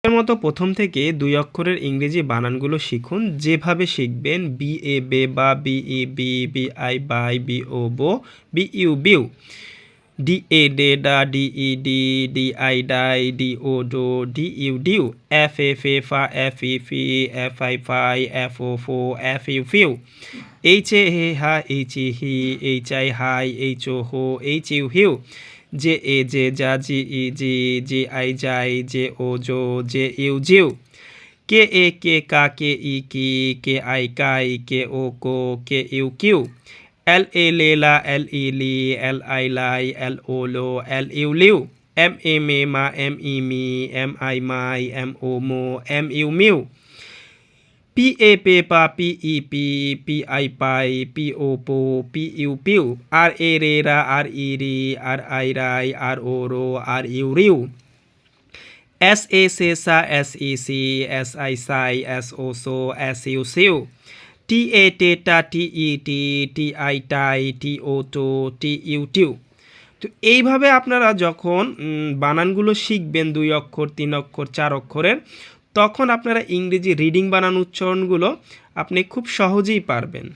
এর মতো প্রথম থেকে 2 অক্ষরের ইংরেজি বানানগুলো শিখুন। যেভাবে শিখবেন: বি এ বে বা, বি ই বি, বি আই বাই, বি ও বো, বি ইউ বিউ, ডি এ ডে ডা, ডি ই ডি, ডি আই ডাই, ডি ও ডো, ডি ইউ ডিউ, এফ এ ফে ফা, এফ ই ফি, এফ আই ফাই, এফ ও ফো, এফ ইউ ফিউ, এইচ এ হে হা, এইচ ই হি, এইচ আই হাই, এইচ ও হো, এইচ ইউ হিউ, জে এ জে যা, G E G, G I যাই, জে ও জো, জে ইউ জিউ, কে এ কে কা, কে ই কি, কে আই কাই, কে ও কো, কে ইউ কিউ, এল এ লে লা, এল ই লি, এল আই লাই, এল ও লো, এল ইউ লিউ, এম এ মে মা, এম ই মি, এম আই মাই, এম ও মো, এম ইউ মিউ, পি এ পে পা, পি ই পি, পি আই পাই, পি ও পো, পি ইউ পিউ, আর এ রে রা, আর ই রি, আর আই রাই, আর ও রো, আর ইউ রিউ, এস এ সে সা, এস ই সি, এস আই সাই, এস ও সো, এস ইউ সিউ, টি এ টে টা, টি ই টি, T I tie, T O to, T U টিউ। তো এইভাবে আপনারা যখন বানানগুলো শিখবেন 2 অক্ষর, 3 অক্ষর, 4 অক্ষরের, তখন আপনারা ইংরেজি রিডিং বানান উচ্চারণগুলো আপনি খুব সহজেই পারবেন।